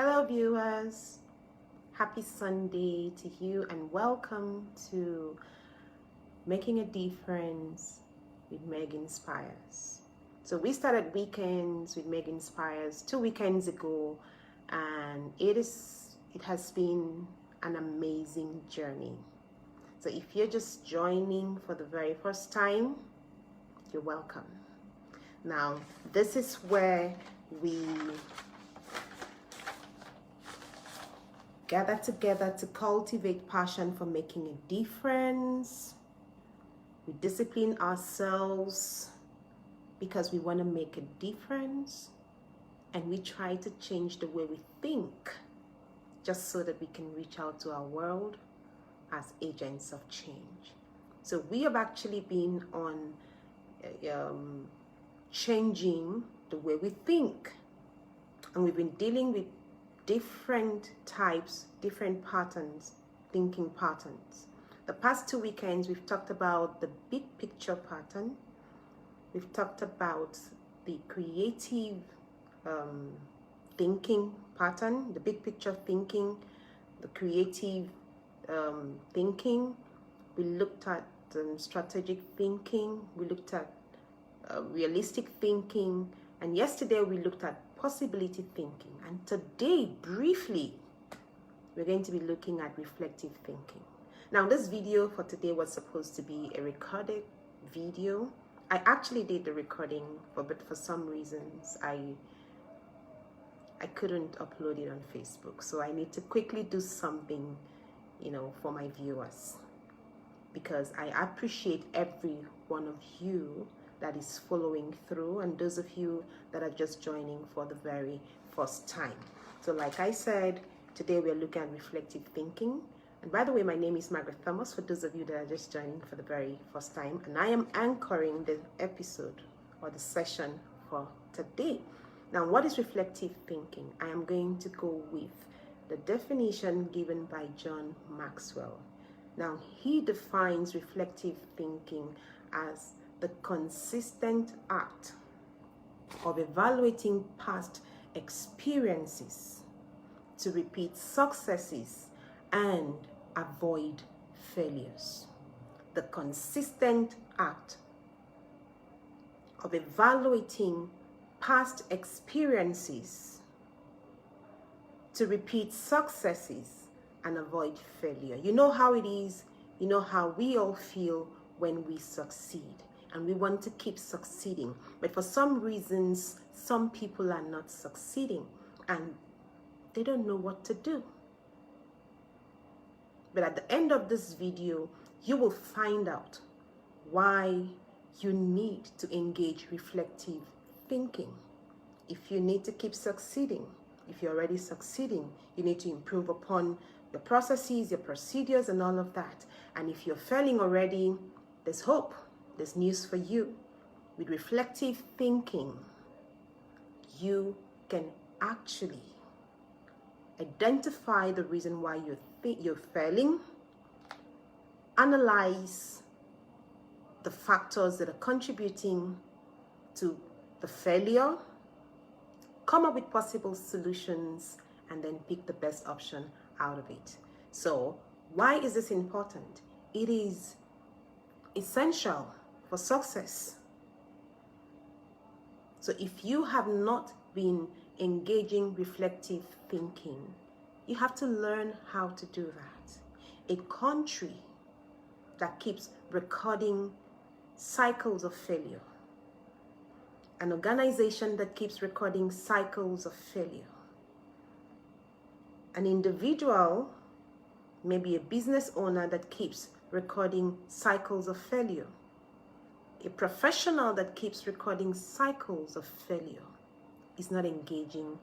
Hello viewers, happy Sunday to you and welcome to Making a Difference with Meg Inspires. So we started weekends with Meg Inspires 2 weekends ago, and it has been an amazing journey. So if you're just joining for the very first time, you're welcome. Now this is where we gather together to cultivate passion for making a difference. We discipline ourselves because we want to make a difference, and we try to change the way we think just so that we can reach out to our world as agents of change. So we have actually been on changing the way we think, and we've been dealing with different types, different patterns, thinking patterns. The past 2 weekends, we've talked about the big picture pattern. We've talked about the creative thinking pattern, the big picture thinking, the creative thinking. We looked at strategic thinking. We looked at realistic thinking. And yesterday, we looked at possibility thinking. And today, briefly, we're going to be looking at reflective thinking. Now, this video for today was supposed to be a recorded video. I actually did the recording, but for some reasons, I couldn't upload it on Facebook. So I need to quickly do something, for my viewers, because I appreciate every one of you that is following through, and those of you that are just joining for the very first time. So like I said, today we're looking at reflective thinking. And by the way, my name is Margaret Thomas, for those of you that are just joining for the very first time, and I am anchoring the episode or the session for today. Now, what is reflective thinking? I am going to go with the definition given by John Maxwell. Now, he defines reflective thinking as the consistent act of evaluating past experiences to repeat successes and avoid failures. The consistent act of evaluating past experiences to repeat successes and avoid failure. You know how it is, you know how we all feel when we succeed, and we want to keep succeeding, but for some reasons some people are not succeeding and they don't know what to do. But at the end of this video, you will find out why you need to engage reflective thinking. If you need to keep succeeding, if you're already succeeding, you need to improve upon your processes, your procedures, and all of that. And if you're failing already, there's hope. There's news for you. With reflective thinking, you can actually identify the reason why you're failing, analyze the factors that are contributing to the failure, come up with possible solutions, and then pick the best option out of it. So, why is this important? It is essential for success. So if you have not been engaging reflective thinking, you have to learn how to do that. A country that keeps recording cycles of failure, an organization that keeps recording cycles of failure, an individual, maybe a business owner that keeps recording cycles of failure, a professional that keeps recording cycles of failure is not engaging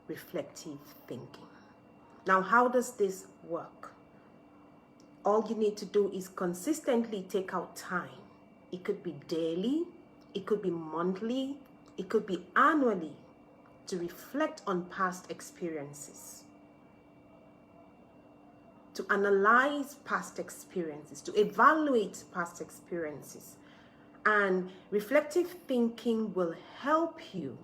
reflective thinking. Now, how does this work? All you need to do is consistently take out time. It could be daily, it could be monthly, it could be annually, to reflect on past experiences, to analyze past experiences, to evaluate past experiences. And reflective thinking will help you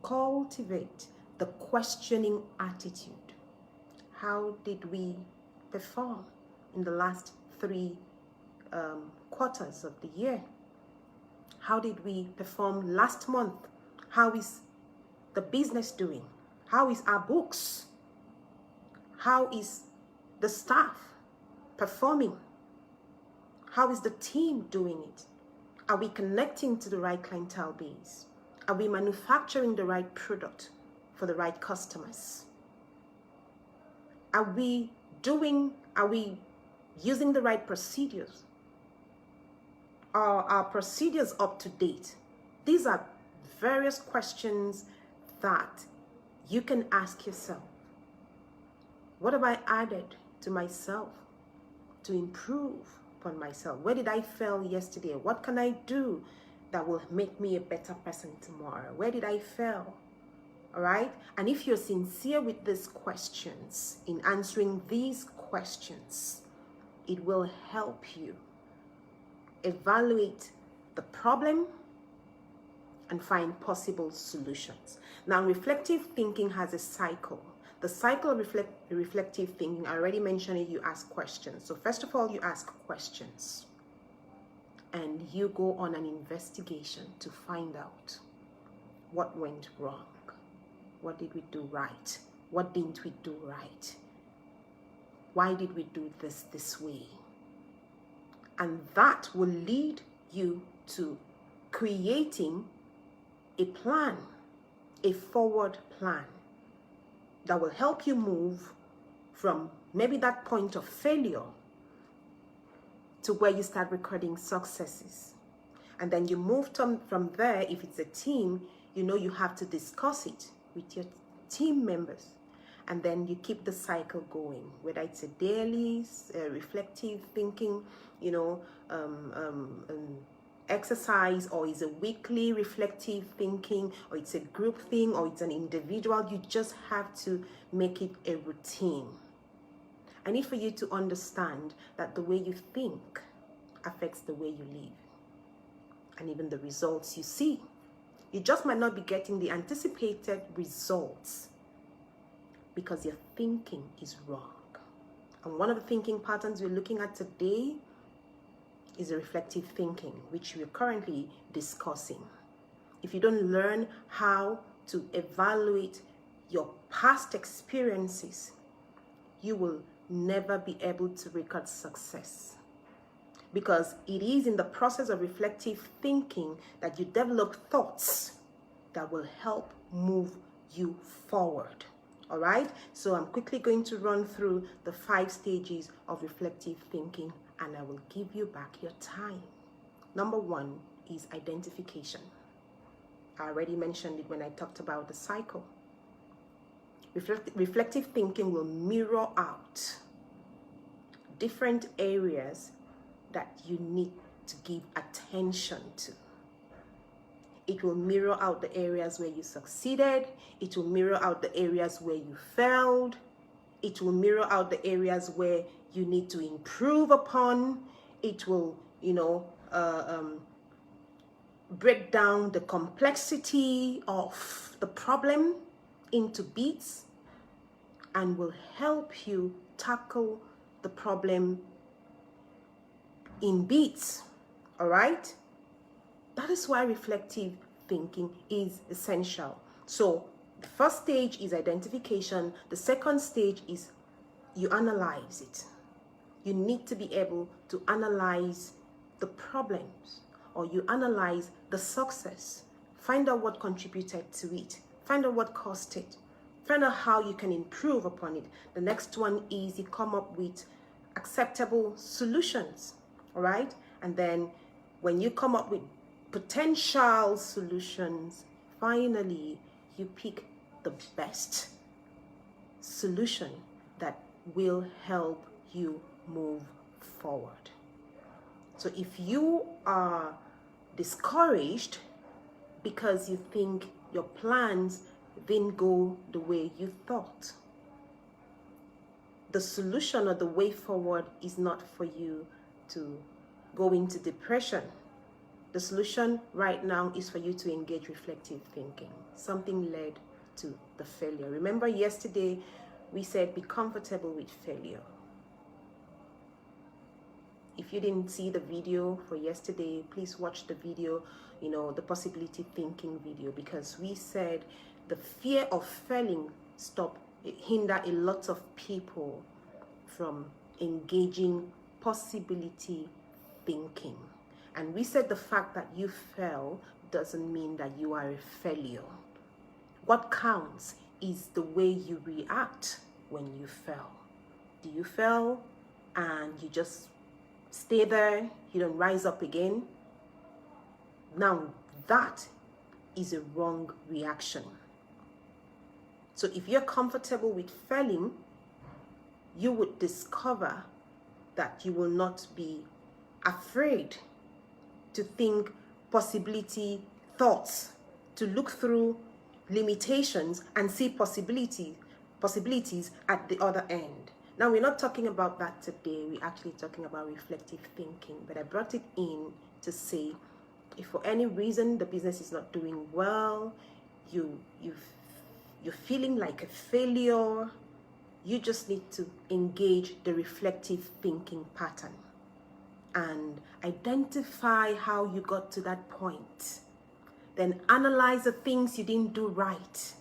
cultivate the questioning attitude. How did we perform in the last 3 quarters of the year? How did we perform last month? How is the business doing? How is our books? How is the staff performing? How is the team doing it? Are we connecting to the right clientele base? Are we manufacturing the right product for the right customers? Are we using the right procedures? Are our procedures up to date? These are various questions that you can ask yourself. What have I added to myself to improve upon myself? Where did I fail yesterday? What can I do that will make me a better person tomorrow? Where did I fail? All right? And if you're sincere with these questions, in answering these questions, it will help you evaluate the problem and find possible solutions. Now, reflective thinking has a cycle. The cycle of reflective thinking, I already mentioned it, you ask questions. So first of all, you ask questions and you go on an investigation to find out what went wrong. What did we do right? What didn't we do right? Why did we do this way? And that will lead you to creating a plan, a forward plan that will help you move from maybe that point of failure to where you start recording successes. And then you move from there. If it's a team, you know you have to discuss it with your team members. And then you keep the cycle going, whether it's a daily reflective thinking, exercise, or it's a weekly reflective thinking, or it's a group thing, or it's an individual. You just have to make it a routine. I need for you to understand that the way you think affects the way you live and even the results you see. You just might not be getting the anticipated results because your thinking is wrong. And one of the thinking patterns we're looking at today is a reflective thinking, which we're currently discussing. If you don't learn how to evaluate your past experiences, you will never be able to record success. Because it is in the process of reflective thinking that you develop thoughts that will help move you forward. All right, so I'm quickly going to run through the 5 stages of reflective thinking and I will give you back your time. Number 1 is identification. I already mentioned it when I talked about the cycle. Reflective thinking will mirror out different areas that you need to give attention to. It will mirror out the areas where you succeeded. It will mirror out the areas where you failed. It will mirror out the areas where you need to improve upon. It will, break down the complexity of the problem into bits and will help you tackle the problem in bits. All right? That is why reflective thinking is essential. So the first stage is identification. The second stage is you analyze it. You need to be able to analyze the problems, or you analyze the success. Find out what contributed to it. Find out what caused it. Find out how you can improve upon it. The next one is you come up with acceptable solutions. All right? And then when you come up with potential solutions, finally you pick the best solution that will help you move forward. So if you are discouraged because you think your plans didn't go the way you thought, the solution or the way forward is not for you to go into depression. The solution right now is for you to engage reflective thinking. Something led to the failure. Remember yesterday we said be comfortable with failure. If you didn't see the video for yesterday, please watch the video, the possibility thinking video, because we said the fear of failing hinder a lot of people from engaging possibility thinking. And we said the fact that you fail doesn't mean that you are a failure. What counts is the way you react when you fail. Do you fail and you just stay there, you don't rise up again? Now that is a wrong reaction. So if you're comfortable with failing, you would discover that you will not be afraid to think possibility thoughts, to look through limitations and see possibilities at the other end. Now, we're not talking about that today. We're actually talking about reflective thinking. But I brought it in to say, if for any reason the business is not doing well, you're feeling like a failure, you just need to engage the reflective thinking pattern and identify how you got to that point. Then analyze the things you didn't do right.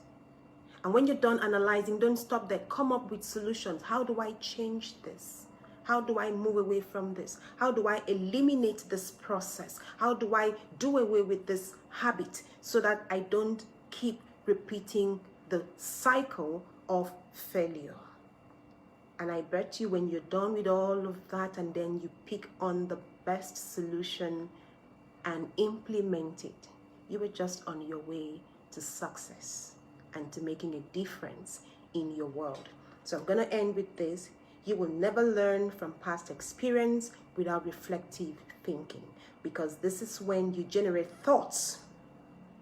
And when you're done analyzing, don't stop there. Come up with solutions. How do I change this? How do I move away from this? How do I eliminate this process? How do I do away with this habit so that I don't keep repeating the cycle of failure? And I bet you when you're done with all of that and then you pick on the best solution and implement it, you are just on your way to success and to making a difference in your world. So I'm going to end with this. You will never learn from past experience without reflective thinking, because this is when you generate thoughts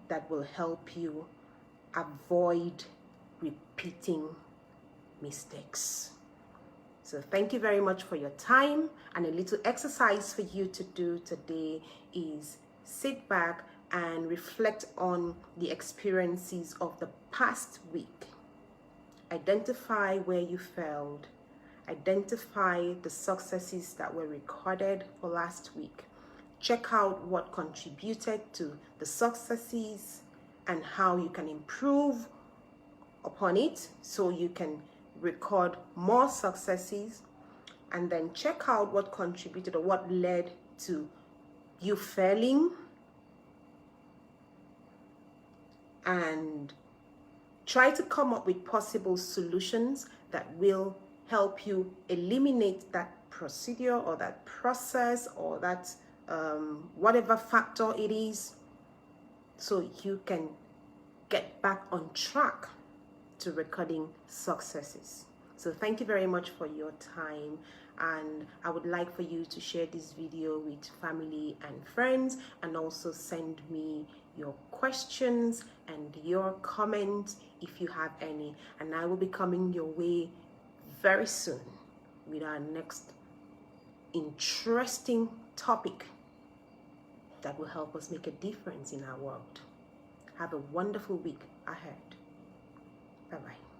that will help you avoid repeating mistakes. So thank you very much for your time. And a little exercise for you to do today is sit back and reflect on the experiences of the past week. Identify where you failed. Identify the successes that were recorded for last week. Check out what contributed to the successes and how you can improve upon it so you can record more successes. And then check out what contributed or what led to you failing, and try to come up with possible solutions that will help you eliminate that procedure or that process or that whatever factor it is, so you can get back on track to recording successes. So thank you very much for your time, and I would like for you to share this video with family and friends, and also send me your questions and your comments if you have any, and I will be coming your way very soon with our next interesting topic that will help us make a difference in our world. Have a wonderful week ahead. Bye-bye.